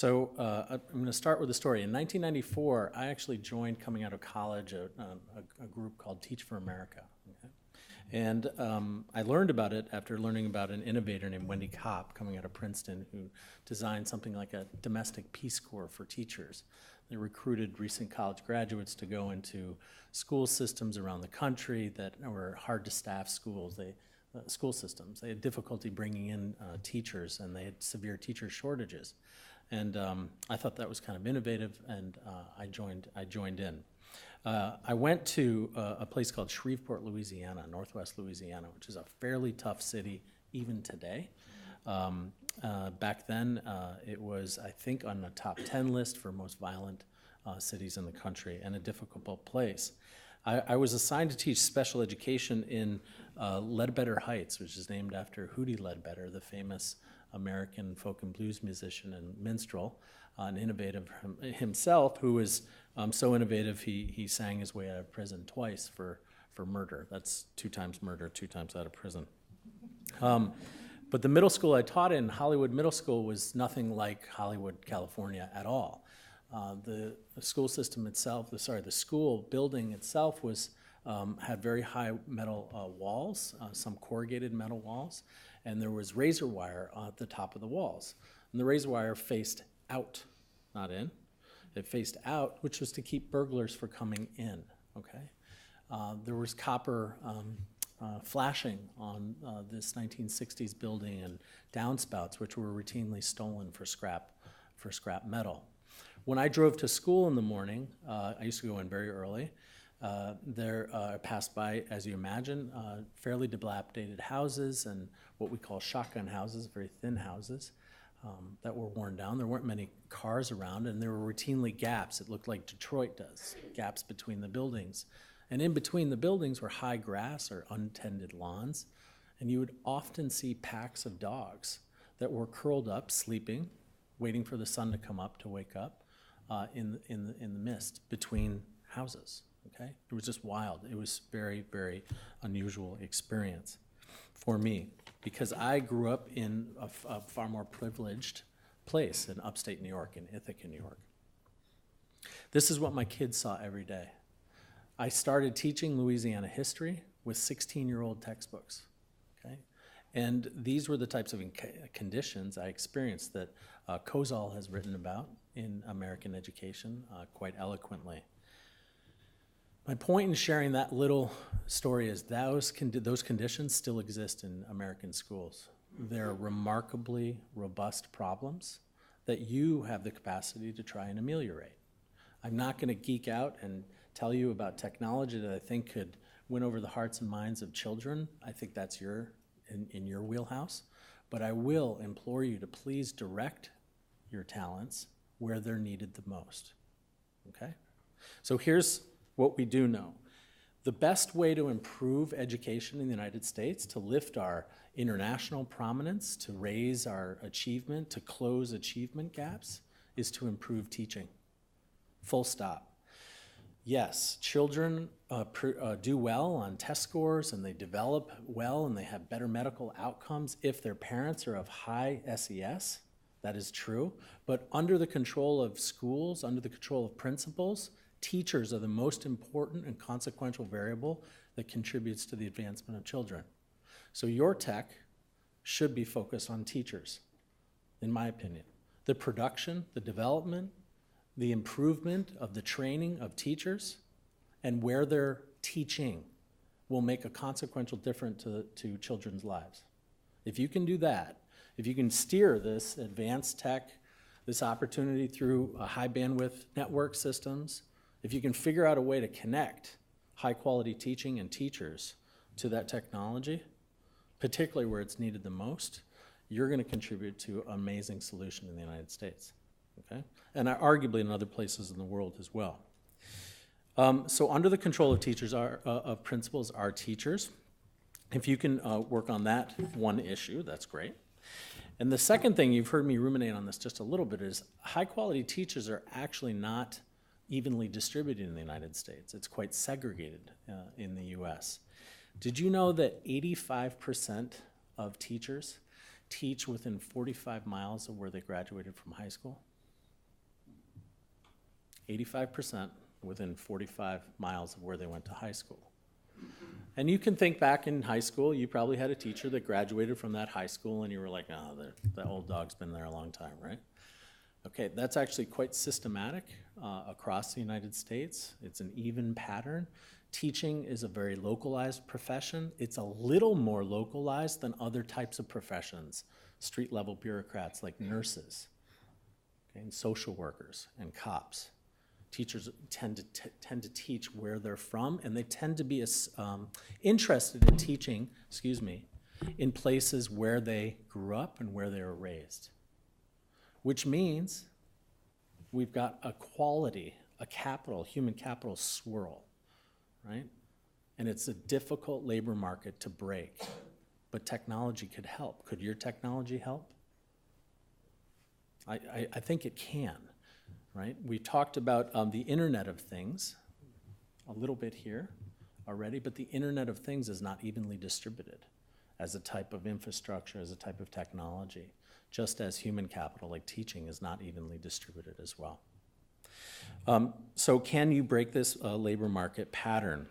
I'm going to start with a story. In 1994, I actually joined, coming out of college, a group called Teach for America. Okay? And I learned about it after learning about an innovator named Wendy Kopp coming out of Princeton, who designed something like a domestic Peace Corps for teachers. They recruited recent college graduates to go into school systems around the country that were hard to staff schools. School systems. They had difficulty bringing in teachers, and they had severe teacher shortages. And I thought that was kind of innovative, and I joined in. I went to a place called Shreveport, Louisiana, northwest Louisiana, which is a fairly tough city even today. Back then, it was, I think, on the top 10 list for most violent cities in the country, and a difficult place. I was assigned to teach special education in Ledbetter Heights, which is named after Hootie Ledbetter, the famous American folk and blues musician and minstrel, an innovative himself, who was so innovative he sang his way out of prison twice for murder. That's 2 times murder, 2 times out of prison. But the middle school I taught in, Hollywood Middle School, was nothing like Hollywood, California at all. The school system itself, the school building itself had very high metal walls, some corrugated metal walls, and there was razor wire at the top of the walls. And the razor wire faced out, not in. It faced out, which was to keep burglars from coming in, okay? There was copper flashing on this 1960s building and downspouts, which were routinely stolen for scrap metal. When I drove to school in the morning, I used to go in very early. I passed by, as you imagine, fairly dilapidated houses and what we call shotgun houses, very thin houses that were worn down. There weren't many cars around, and there were routinely gaps. It looked like Detroit does, gaps between the buildings. And in between the buildings were high grass or untended lawns, and you would often see packs of dogs that were curled up, sleeping, waiting for the sun to come up to wake up in the mist between houses. Okay, it was just wild. It was very, very unusual experience for me because I grew up in a far more privileged place in upstate New York, in Ithaca, New York. This is what my kids saw every day. I started teaching Louisiana history with 16-year-old textbooks, okay? And these were the types of conditions I experienced that Kozol has written about in American Education quite eloquently. My point in sharing that little story is those conditions still exist in American schools. They're remarkably robust problems that you have the capacity to try and ameliorate. I'm not going to geek out and tell you about technology that I think could win over the hearts and minds of children. I think that's in your wheelhouse. But I will implore you to please direct your talents where they're needed the most. Okay? So here's what we do know. The best way to improve education in the United States, to lift our international prominence, to raise our achievement, to close achievement gaps, is to improve teaching. Full stop. Yes, children do well on test scores, and they develop well, and they have better medical outcomes if their parents are of high SES. That is true. But under the control of schools, under the control of principals, teachers are the most important and consequential variable that contributes to the advancement of children. So your tech should be focused on teachers, in my opinion. The production, the development, the improvement of the training of teachers and where they're teaching will make a consequential difference to children's lives. If you can do that, if you can steer this advanced tech, this opportunity through high bandwidth network systems, if you can figure out a way to connect high quality teaching and teachers to that technology, particularly where it's needed the most, you're going to contribute to an amazing solution in the United States. Okay? And arguably in other places in the world as well. So under the control of teachers, of principals, are teachers. If you can work on that one issue, that's great. And the second thing, you've heard me ruminate on this just a little bit, is high quality teachers are actually not evenly distributed in the United States. It's quite segregated in the US. Did you know that 85% of teachers teach within 45 miles of where they graduated from high school? 85% within 45 miles of where they went to high school. And you can think back in high school, you probably had a teacher that graduated from that high school and you were like, oh, the old dog's been there a long time, right? Okay, that's actually quite systematic across the United States. It's an even pattern. Teaching is a very localized profession. It's a little more localized than other types of professions, street-level bureaucrats like nurses, okay, and social workers and cops. Teachers tend to teach where they're from, and they tend to be interested in teaching, in places where they grew up and where they were raised. Which means we've got a quality, a capital, human capital swirl, right? And it's a difficult labor market to break, but technology could help. Could your technology help? I think it can, right? We talked about the Internet of Things a little bit here already, but the Internet of Things is not evenly distributed as a type of infrastructure, as a type of technology, just as human capital, like teaching, is not evenly distributed as well. So can you break this labor market pattern?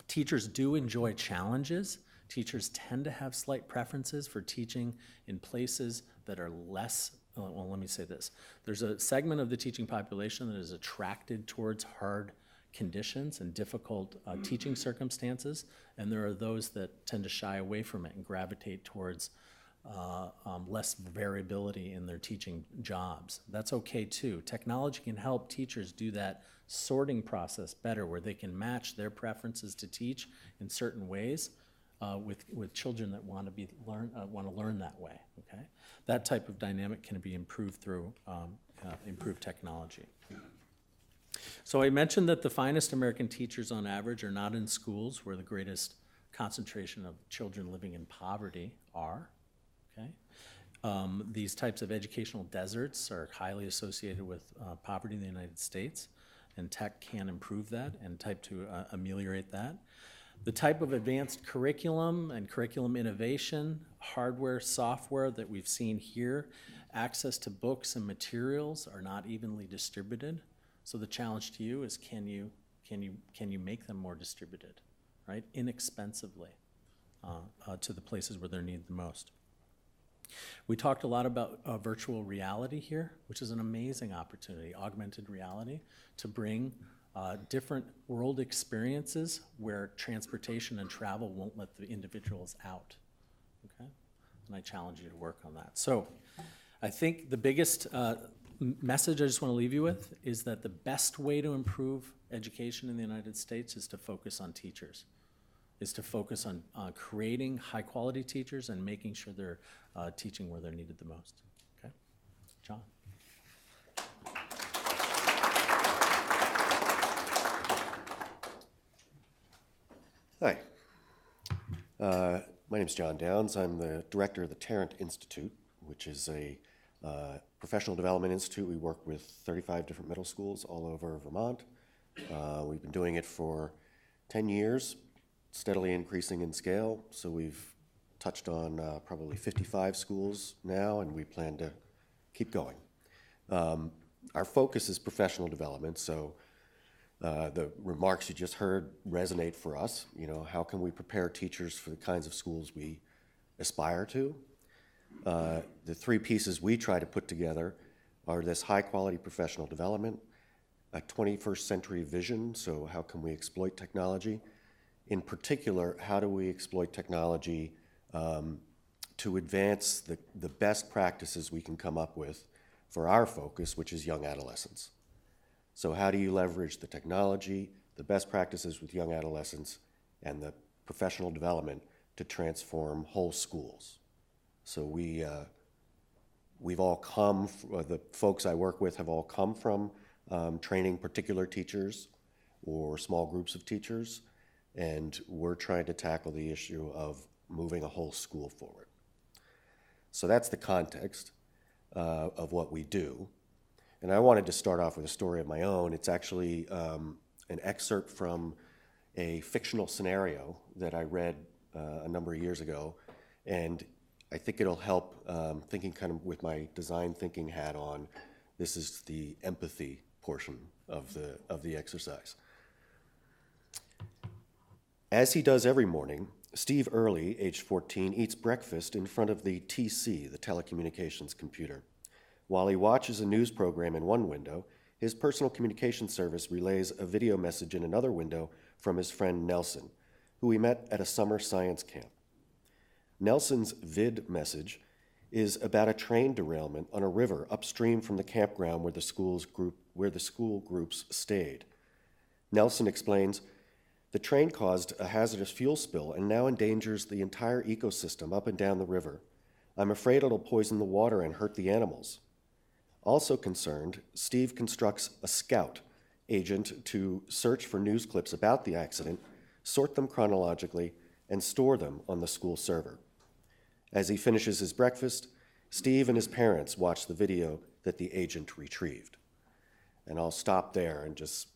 Teachers do enjoy challenges. Teachers tend to have slight preferences for teaching in places that are less, well, let me say this. There's a segment of the teaching population that is attracted towards hard conditions and difficult teaching circumstances, and there are those that tend to shy away from it and gravitate towards less variability in their teaching jobs. That's okay too. Technology can help teachers do that sorting process better, where they can match their preferences to teach in certain ways with children that want to learn that way. Okay, that type of dynamic can be improved through improved technology. So I mentioned that the finest American teachers on average are not in schools where the greatest concentration of children living in poverty are. Okay. These types of educational deserts are highly associated with poverty in the United States, and tech can improve that and ameliorate that. The type of advanced curriculum and curriculum innovation, hardware, software that we've seen here, access to books and materials are not evenly distributed. So the challenge to you is can you make them more distributed, right? Inexpensively to the places where they're needed the most. We talked a lot about virtual reality here, which is an amazing opportunity, augmented reality, to bring different world experiences where transportation and travel won't let the individuals out, okay? And I challenge you to work on that. So I think the biggest message I just want to leave you with is that the best way to improve education in the United States is to focus on teachers, is to focus on creating high-quality teachers and making sure they're teaching where they're needed the most. Okay, John. Hi. My name is John Downs. I'm the director of the Tarrant Institute, which is a professional development institute. We work with 35 different middle schools all over Vermont. We've been doing it for 10 years, steadily increasing in scale. So we've touched on probably 55 schools now, and we plan to keep going. Our focus is professional development, so the remarks you just heard resonate for us. You know, how can we prepare teachers for the kinds of schools we aspire to? The three pieces we try to put together are this high-quality professional development, a 21st century vision, so how can we exploit technology? In particular, how do we exploit technology to advance the best practices we can come up with for our focus, which is young adolescents? So how do you leverage the technology, the best practices with young adolescents, and the professional development to transform whole schools? So we've all come, the folks I work with have all come from training particular teachers or small groups of teachers, and we're trying to tackle the issue of moving a whole school forward. So that's the context of what we do. And I wanted to start off with a story of my own. It's actually an excerpt from a fictional scenario that I read a number of years ago, and I think it'll help thinking kind of with my design thinking hat on. This is the empathy portion of the exercise. As he does every morning, Steve Early, age 14, eats breakfast in front of the TC, the telecommunications computer. While he watches a news program in one window, his personal communication service relays a video message in another window from his friend Nelson, who he met at a summer science camp. Nelson's vid message is about a train derailment on a river upstream from the campground where the school groups stayed. Nelson explains, "The train caused a hazardous fuel spill and now endangers the entire ecosystem up and down the river. I'm afraid it'll poison the water and hurt the animals." Also concerned, Steve constructs a scout agent to search for news clips about the accident, sort them chronologically, and store them on the school server. As he finishes his breakfast, Steve and his parents watch the video that the agent retrieved. And I'll stop there and just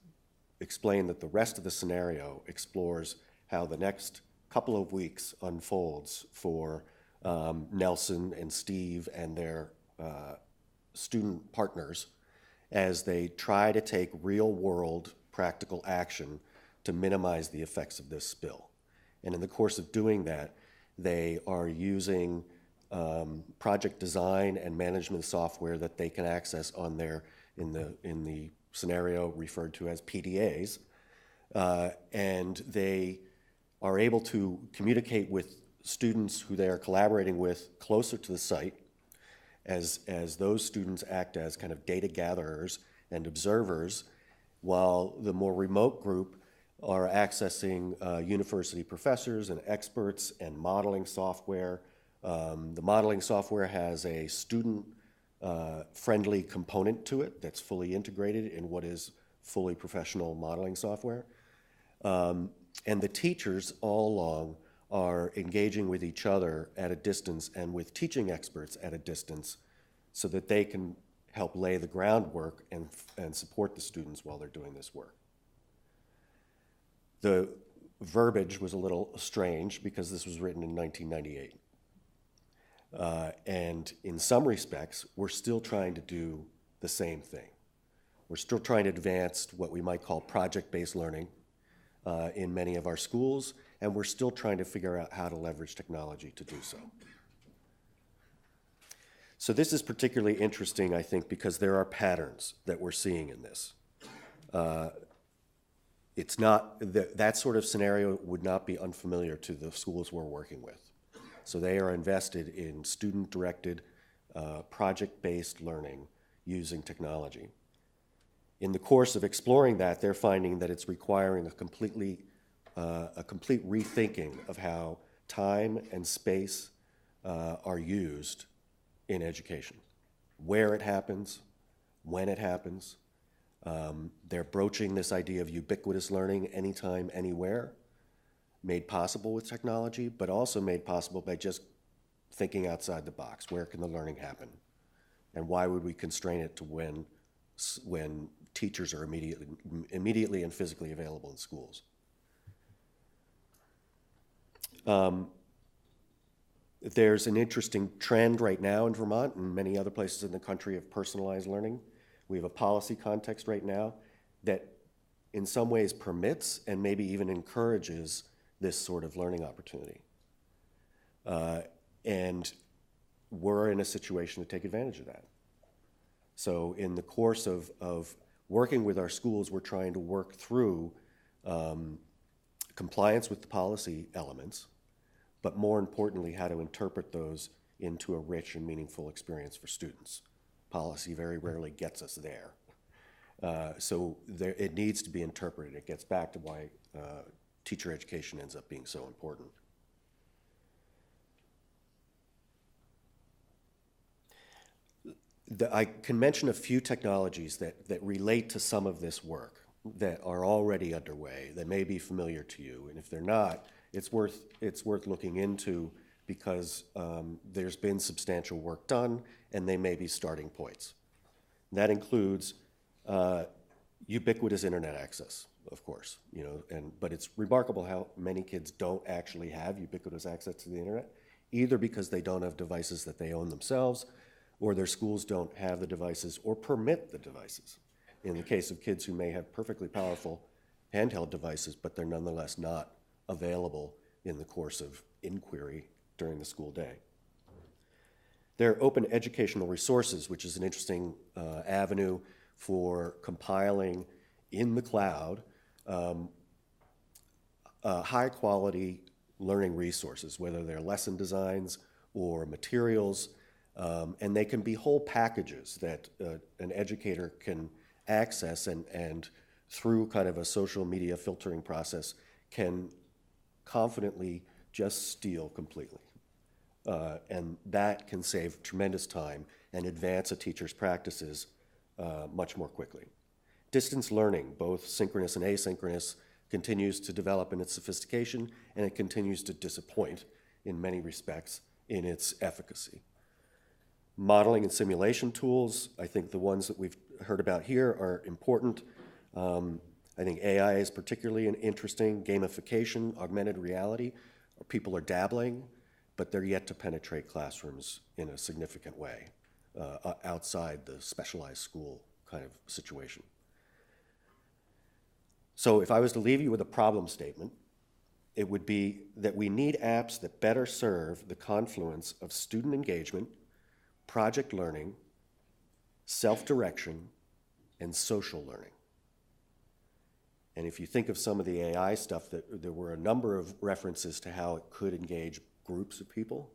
explain that the rest of the scenario explores how the next couple of weeks unfolds for Nelson and Steve and their student partners as they try to take real-world practical action to minimize the effects of this spill. And in the course of doing that, they are using project design and management software that they can access on their, in the scenario referred to as PDAs, and they are able to communicate with students who they are collaborating with closer to the site, as those students act as kind of data gatherers and observers, while the more remote group are accessing university professors and experts and modeling software. The modeling software has a student-friendly component to it that's fully integrated in what is fully professional modeling software. And the teachers all along are engaging with each other at a distance and with teaching experts at a distance so that they can help lay the groundwork and support the students while they're doing this work. The verbiage was a little strange because this was written in 1998. And in some respects, we're still trying to do the same thing. We're still trying to advance what we might call project-based learning in many of our schools, and we're still trying to figure out how to leverage technology to do so. So this is particularly interesting, I think, because there are patterns that we're seeing in this. It's not, that sort of scenario would not be unfamiliar to the schools we're working with. So they are invested in student-directed, project-based learning using technology. In the course of exploring that, they're finding that it's requiring a complete rethinking of how time and space are used in education, where it happens, when it happens. They're broaching this idea of ubiquitous learning anytime, anywhere, made possible with technology, but also made possible by just thinking outside the box. Where can the learning happen? And why would we constrain it to when teachers are immediately and physically available in schools? There's an interesting trend right now in Vermont and many other places in the country of personalized learning. We have a policy context right now that in some ways permits and maybe even encourages this sort of learning opportunity. And we're in a situation to take advantage of that. So in the course of working with our schools, we're trying to work through compliance with the policy elements, but more importantly, how to interpret those into a rich and meaningful experience for students. Policy very rarely gets us there. So it needs to be interpreted. It gets back to why teacher education ends up being so important. I can mention a few technologies that relate to some of this work that are already underway, that may be familiar to you. And if they're not, it's worth looking into because there's been substantial work done and they may be starting points. That includes ubiquitous internet access, of course, but it's remarkable how many kids don't actually have ubiquitous access to the internet, either because they don't have devices that they own themselves, or their schools don't have the devices or permit the devices. in the case of kids who may have perfectly powerful handheld devices, but they're nonetheless not available in the course of inquiry during the school day. There are open educational resources, which is an interesting avenue for compiling in the cloud high quality learning resources, whether they're lesson designs or materials, and they can be whole packages that an educator can access and through kind of a social media filtering process can confidently just steal completely. And that can save tremendous time and advance a teacher's practices much more quickly. Distance learning, both synchronous and asynchronous, continues to develop in its sophistication, and it continues to disappoint in many respects in its efficacy. Modeling and simulation tools, I think the ones that we've heard about here are important. I think AI is particularly an interesting. Gamification, augmented reality, people are dabbling, but they're yet to penetrate classrooms in a significant way outside the specialized school kind of situation. So if I was to leave you with a problem statement, it would be that we need apps that better serve the confluence of student engagement, project learning, self-direction, and social learning. And if you think of some of the AI stuff, there were a number of references to how it could engage groups of people,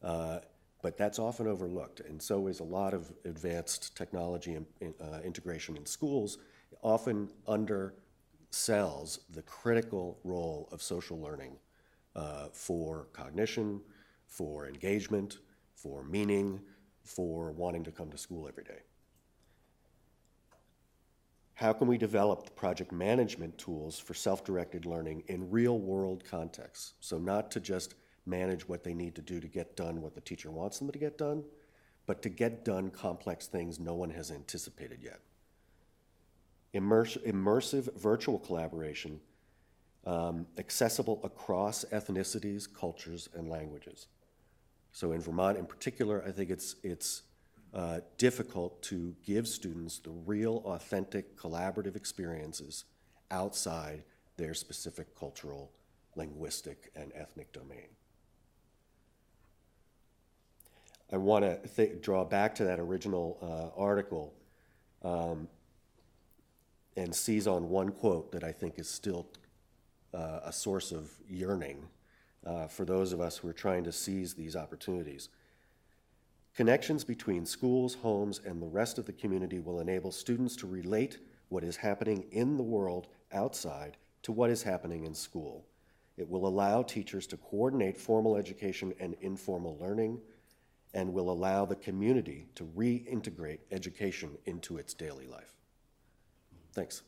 but that's often overlooked. And so is a lot of advanced technology and integration in schools, often undersells the critical role of social learning for cognition, for engagement, for meaning, for wanting to come to school every day. How can we develop the project management tools for self-directed learning in real-world contexts? So not to just manage what they need to do to get done what the teacher wants them to get done, but to get done complex things no one has anticipated yet. Immersive virtual collaboration, accessible across ethnicities, cultures, and languages. So in Vermont in particular, I think it's difficult to give students the real, authentic, collaborative experiences outside their specific cultural, linguistic, and ethnic domain. I want to draw back to that original article and seize on one quote that I think is still a source of yearning for those of us who are trying to seize these opportunities. Connections between schools, homes, and the rest of the community will enable students to relate what is happening in the world outside to what is happening in school. It will allow teachers to coordinate formal education and informal learning, and will allow the community to reintegrate education into its daily life. Thanks.